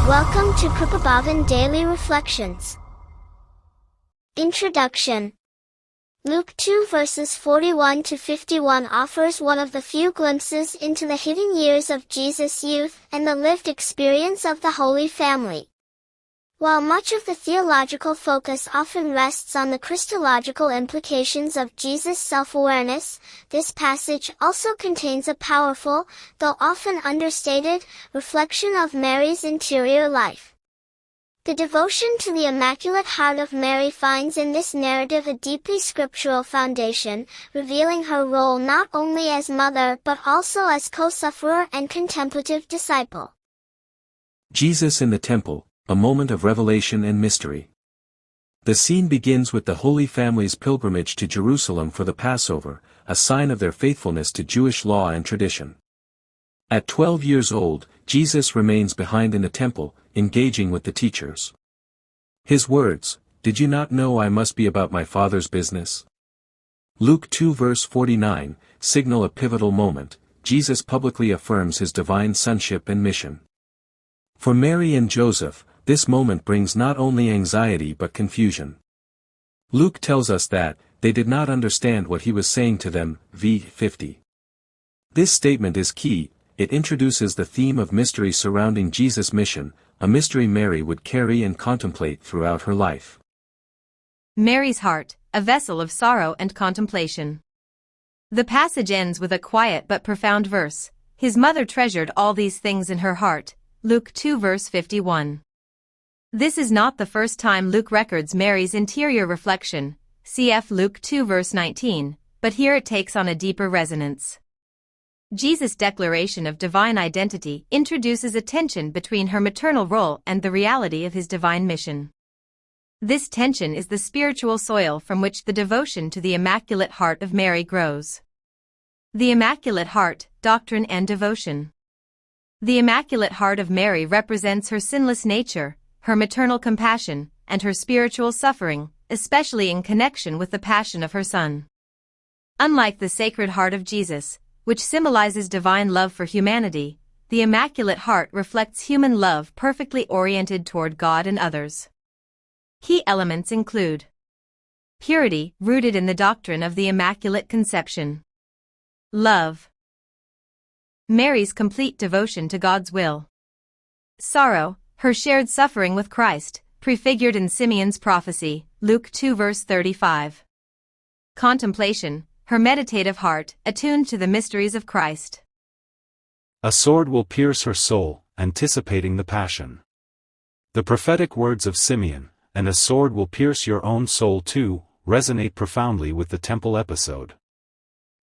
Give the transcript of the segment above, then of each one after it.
Welcome to Kripabhavan Daily Reflections. Introduction. Luke 2 verses 41 to 51 offers one of the few glimpses into the hidden years of Jesus' youth and the lived experience of the Holy Family. While much of the theological focus often rests on the Christological implications of Jesus' self-awareness, this passage also contains a powerful, though often understated, reflection of Mary's interior life. The devotion to the Immaculate Heart of Mary finds in this narrative a deeply scriptural foundation, revealing her role not only as mother but also as co-sufferer and contemplative disciple. Jesus in the Temple, a moment of revelation and mystery. The scene begins with the Holy Family's pilgrimage to Jerusalem for the Passover, a sign of their faithfulness to Jewish law and tradition. At 12 years old, Jesus remains behind in the temple, engaging with the teachers. His words, "Did you not know I must be about my Father's business?" Luke 2 verse 49, signal a pivotal moment. Jesus publicly affirms his divine sonship and mission. For Mary and Joseph, this moment brings not only anxiety but confusion. Luke tells us that, they did not understand what he was saying to them, v. 50. This statement is key. It introduces the theme of mystery surrounding Jesus' mission, a mystery Mary would carry and contemplate throughout her life. Mary's heart, a vessel of sorrow and contemplation. The passage ends with a quiet but profound verse. His mother treasured all these things in her heart. Luke 2 verse 51. This is not the first time Luke records Mary's interior reflection, cf. Luke 2 verse 19, but here it takes on a deeper resonance. Jesus' declaration of divine identity introduces a tension between her maternal role and the reality of his divine mission. This tension is the spiritual soil from which the devotion to the Immaculate Heart of Mary grows. The Immaculate Heart, Doctrine and Devotion. The Immaculate Heart of Mary represents her sinless nature, her maternal compassion, and her spiritual suffering, especially in connection with the passion of her Son. Unlike the Sacred Heart of Jesus, which symbolizes divine love for humanity, the Immaculate Heart reflects human love perfectly oriented toward God and others. Key elements include purity, rooted in the doctrine of the Immaculate Conception. Love. Mary's complete devotion to God's will. Sorrow, her shared suffering with Christ, prefigured in Simeon's prophecy, Luke 2 verse 35. Contemplation, her meditative heart, attuned to the mysteries of Christ. A sword will pierce her soul, anticipating the Passion. The prophetic words of Simeon, "And a sword will pierce your own soul too," resonate profoundly with the temple episode.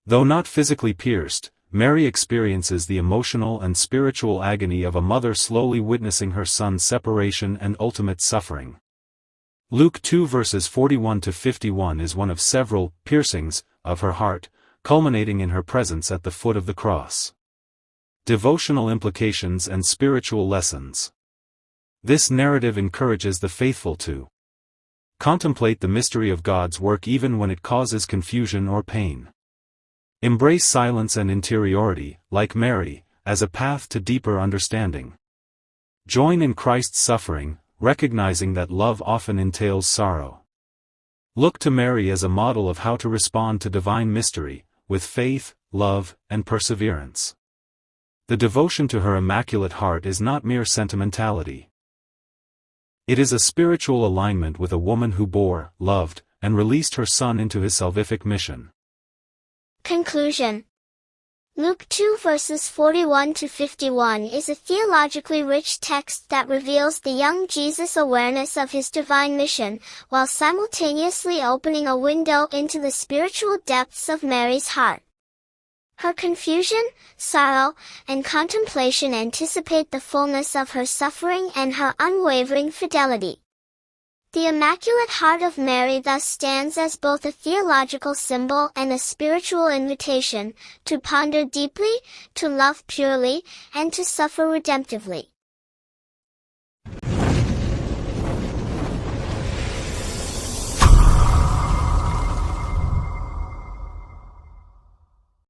Though not physically pierced, Mary experiences the emotional and spiritual agony of a mother slowly witnessing her son's separation and ultimate suffering. Luke 2 verses 41 to 51 is one of several piercings of her heart, culminating in her presence at the foot of the cross. Devotional implications and spiritual lessons. This narrative encourages the faithful to contemplate the mystery of God's work even when it causes confusion or pain. Embrace silence and interiority, like Mary, as a path to deeper understanding. Join in Christ's suffering, recognizing that love often entails sorrow. Look to Mary as a model of how to respond to divine mystery, with faith, love, and perseverance. The devotion to her Immaculate Heart is not mere sentimentality. It is a spiritual alignment with a woman who bore, loved, and released her Son into his salvific mission. Conclusion. Luke 2 verses 41 to 51 is a theologically rich text that reveals the young Jesus' awareness of his divine mission, while simultaneously opening a window into the spiritual depths of Mary's heart. Her confusion, sorrow, and contemplation anticipate the fullness of her suffering and her unwavering fidelity. The Immaculate Heart of Mary thus stands as both a theological symbol and a spiritual invitation, to ponder deeply, to love purely, and to suffer redemptively.